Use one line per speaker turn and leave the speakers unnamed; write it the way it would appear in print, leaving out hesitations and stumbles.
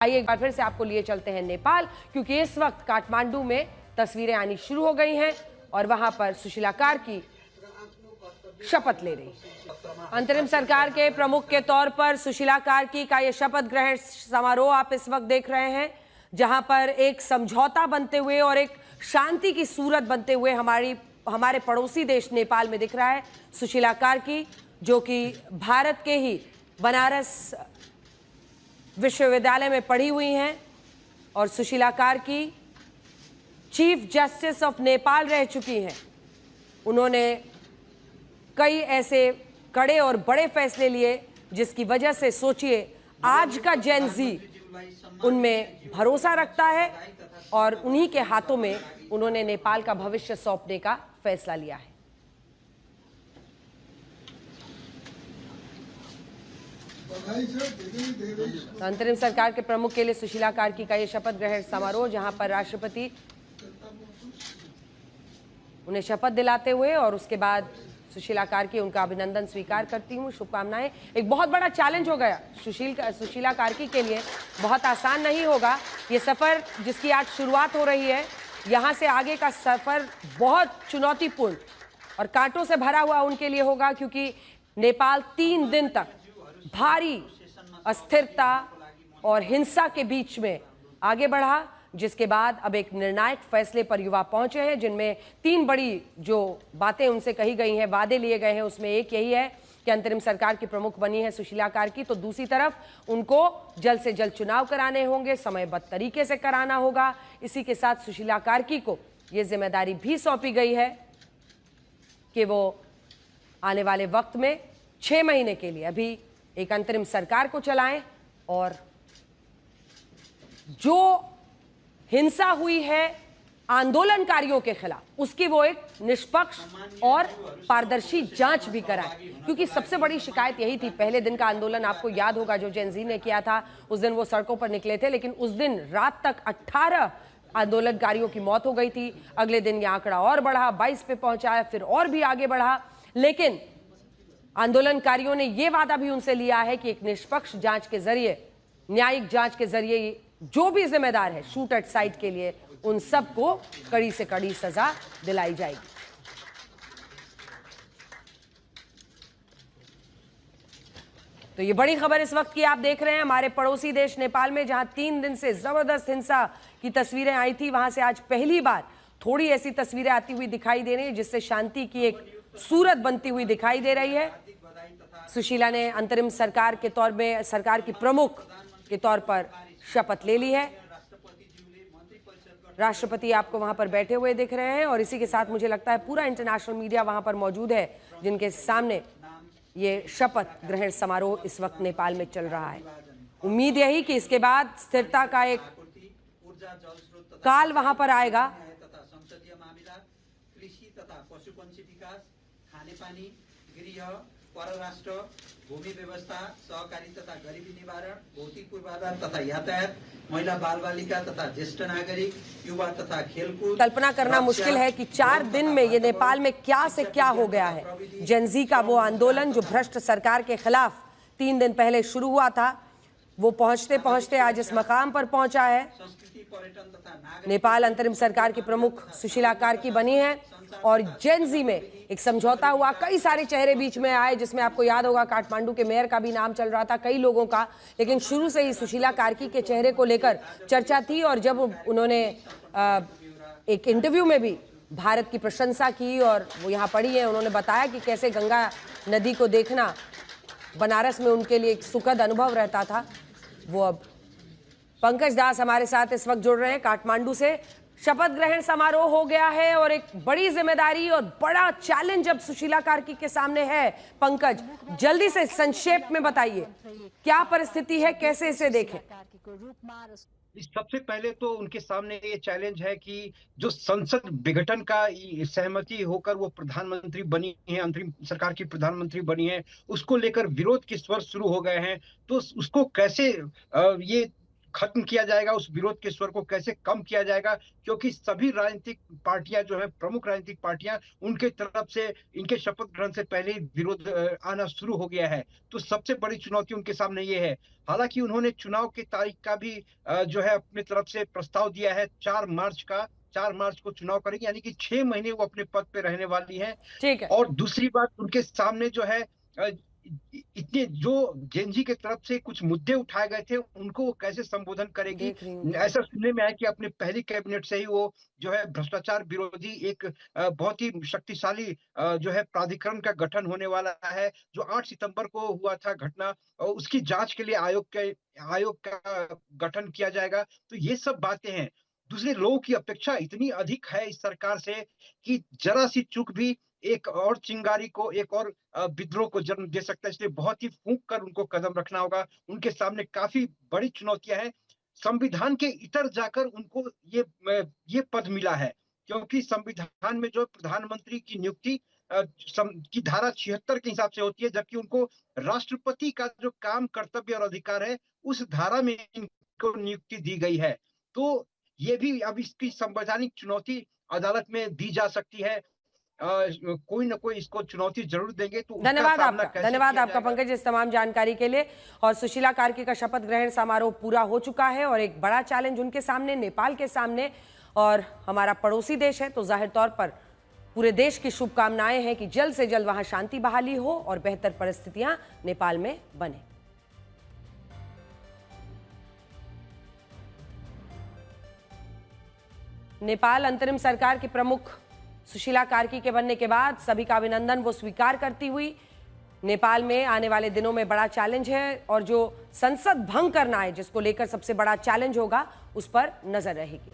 आइए एक बार फिर से आपको लिए चलते हैं नेपाल, क्योंकि इस वक्त काठमांडू में तस्वीरें आनी शुरू हो गई हैं और वहां पर सुशीला कार्की शपथ ले रही। अंतरिम सरकार के प्रमुख के तौर पर सुशीला कार्की का यह शपथ ग्रहण समारोह आप इस वक्त देख रहे हैं, जहां पर एक समझौता बनते हुए और एक शांति की सूरत बनते हुए हमारे पड़ोसी देश नेपाल में दिख रहा है। सुशीला कार्की जो कि भारत के ही बनारस विश्वविद्यालय में पढ़ी हुई हैं और Sushila Karki chief justice of Nepal रह चुकी हैं। उन्होंने कई ऐसे कड़े और बड़े फैसले लिए जिसकी वजह से सोचिए आज का जेन जी उनमें भरोसा रखता है और उन्हीं के हाथों में उन्होंने नेपाल का भविष्य सौंपने का फैसला लिया है। तो अंतरिम सरकार के प्रमुख के लिए सुशीला कार्की का यह शपथ ग्रहण समारोह, जहां पर राष्ट्रपति उन्हें शपथ दिलाते हुए और उसके बाद सुशीला कार्की उनका अभिनंदन स्वीकार करती हूँ, शुभकामनाएं। एक बहुत बड़ा चैलेंज हो गया सुशीला कार्की के लिए, बहुत आसान नहीं होगा ये सफर जिसकी आज शुरुआत हो रही है। यहाँ से आगे का सफर बहुत चुनौतीपूर्ण और कांटों से भरा हुआ उनके लिए होगा, क्योंकि नेपाल 3 दिन तक भारी अस्थिरता और हिंसा के बीच में आगे बढ़ा, जिसके बाद अब एक निर्णायक फैसले पर युवा पहुंचे हैं, जिनमें 3 बड़ी जो बातें उनसे कही गई हैं, वादे लिए गए हैं। उसमें एक यही है कि अंतरिम सरकार की प्रमुख बनी है सुशीला कार्की, तो दूसरी तरफ उनको जल्द से जल्द चुनाव कराने होंगे, समयबद्ध तरीके से कराना होगा। इसी के साथ सुशीला कार्की को ये जिम्मेदारी भी सौंपी गई है कि वो आने वाले वक्त में 6 महीने के लिए अभी एक अंतरिम सरकार को चलाएं और जो हिंसा हुई है आंदोलनकारियों के खिलाफ उसकी वो एक निष्पक्ष और पारदर्शी जांच भी कराए, क्योंकि सबसे बड़ी शिकायत यही थी। पहले दिन का आंदोलन आपको याद होगा जो जेन जी ने किया था, उस दिन वो सड़कों पर निकले थे, लेकिन उस दिन रात तक 18 आंदोलनकारियों की मौत हो गई थी। अगले दिन यह आंकड़ा और बढ़ा, 22 पे पहुंचा, फिर और भी आगे बढ़ा। लेकिन आंदोलनकारियों ने यह वादा भी उनसे लिया है कि एक निष्पक्ष जांच के जरिए, न्यायिक जांच के जरिए जो भी जिम्मेदार है शूट एट साइट के लिए, उन सबको कड़ी से कड़ी सजा दिलाई जाएगी। तो ये बड़ी खबर इस वक्त की आप देख रहे हैं हमारे पड़ोसी देश नेपाल में, जहां 3 दिन से जबरदस्त हिंसा की तस्वीरें आई थी, वहां से आज पहली बार थोड़ी ऐसी तस्वीरें आती हुई दिखाई दे रही है जिससे शांति की एक सूरत बनती हुई दिखाई दे रही है। सुशीला ने अंतरिम सरकार के तौर में, सरकार की प्रमुख के तौर पर शपथ ले ली है। राष्ट्रपति आपको वहां पर बैठे हुए दिख रहे हैं और इसी के साथ मुझे लगता है पूरा इंटरनेशनल मीडिया वहां पर मौजूद है, जिनके सामने ये शपथ ग्रहण समारोह इस वक्त नेपाल में चल रहा है। उम्मीद यही कि इसके बाद स्थिरता का एक काल वहां पर आएगा।
संसदीय मामला, कृषि तथा पशुपक्षी विकास, खानेपानी, गृह, परराष्ट्र, भूमि व्यवस्था, सहकारी तथा गरीबी निवारण, भौतिक पूर्वाधार तथा यातायात, महिला बाल बालिका तथा ज्येष्ठ नागरिक, युवा तथा खेलकूद।
कल्पना करना मुश्किल है कि 4 दिन में ये नेपाल में क्या से क्या हो गया है। जेन जी का वो आंदोलन जो भ्रष्ट सरकार के खिलाफ 3 दिन पहले शुरू हुआ था, वो पहुंचते पहुंचते आज इस मकाम पर पहुंचा है। नेपाल अंतरिम सरकार की प्रमुख सुशीला कार्की बनी है और जेन जी में एक समझौता हुआ, कई सारे चेहरे बीच में आए, जिसमें आपको याद होगा काठमांडू के मेयर का भी नाम चल रहा था, कई लोगों का, लेकिन शुरू से ही सुशीला कार्की के चेहरे को लेकर चर्चा थी। और जब उन्होंने एक इंटरव्यू में भी भारत की प्रशंसा की और वो यहाँ पढ़ी है, उन्होंने बताया कि कैसे गंगा नदी को देखना बनारस में उनके लिए एक सुखद अनुभव रहता था। वो अब पंकज दास हमारे साथ इस वक्त जुड़ रहे हैं काठमांडू से। शपथ ग्रहण समारोह हो गया है और एक बड़ी जिम्मेदारी और बड़ा चैलेंज अब सुशीला कार्की के सामने है। पंकज, जल्दी से संक्षेप में बताइए क्या परिस्थिति है, कैसे इसे देखें?
सबसे पहले तो उनके सामने ये चैलेंज है कि जो संसद विघटन का सहमति होकर वो प्रधानमंत्री बनी है, अंतरिम सरकार की प्रधानमंत्री बनी है, उसको लेकर विरोध के स्वर शुरू हो गए हैं। तो उसको कैसे ये खत्म किया जाएगा, उस विरोध के स्वर को कैसे कम किया जाएगा, क्योंकि सभी राजनीतिक पार्टियां जो है, प्रमुख राजनीतिक पार्टियां, उनके तरफ से इनके शपथ ग्रहण से पहले ही विरोध आना शुरू हो गया है। तो सबसे बड़ी चुनौती उनके सामने ये है। हालांकि उन्होंने चुनाव की तारीख का भी जो है अपनी तरफ से प्रस्ताव दिया है, 4 मार्च का। 4 मार्च को चुनाव करेंगे, यानी कि 6 महीने वो अपने पद पे रहने वाली हैं।
ठीक है।
और दूसरी बात, उनके सामने जो है इतने जो जेनजी के तरफ से कुछ मुद्दे उठाए गए थे, उनको वो कैसे संबोधन करेगी।
देख रही हूँ।
ऐसा सुनने में आया कि अपने पहली कैबिनेट से ही वो जो है भ्रष्टाचार विरोधी एक बहुत ही शक्तिशाली जो है प्राधिकरण का गठन होने वाला है, जो 8 सितंबर को हुआ था घटना, और उसकी जांच के लिए आयोग का गठन किया जाएगा। तो ये सब बातें हैं। दूसरे, लोगों की अपेक्षा इतनी अधिक है इस सरकार से कि जरा सी चूक भी एक और चिंगारी को, एक और विद्रोह को जन्म दे सकता है। इसलिए बहुत ही फूंक कर उनको कदम रखना होगा। उनके सामने काफी बड़ी चुनौतियां हैं। संविधान के इतर जाकर उनको ये पद मिला है, क्योंकि संविधान में जो प्रधानमंत्री की नियुक्ति की धारा 76 के हिसाब से होती है, जबकि उनको राष्ट्रपति का जो काम, कर्तव्य और अधिकार है, उस धारा में इनको नियुक्ति दी गई है। तो ये भी अब इसकी संवैधानिक चुनौती अदालत में दी जा सकती है। कोई ना कोई इसको चुनौती जरूर देंगे। तो
धन्यवाद आपका पंकज, इस तमाम जानकारी के लिए। और सुशीला कार्की का शपथ ग्रहण समारोह पूरा हो चुका है और एक बड़ा चैलेंज उनके सामने, नेपाल के सामने, और हमारा पड़ोसी देश है, तो जाहिर तौर पर पूरे देश की शुभकामनाएं हैं कि जल्द से जल्द वहां शांति बहाली हो और बेहतर परिस्थितियां नेपाल में बने। नेपाल अंतरिम सरकार की प्रमुख सुशीला कार्की के बनने के बाद सभी का अभिनंदन वो स्वीकार करती हुई, नेपाल में आने वाले दिनों में बड़ा चैलेंज है और जो संसद भंग करना है, जिसको लेकर सबसे बड़ा चैलेंज होगा, उस पर नजर रहेगी।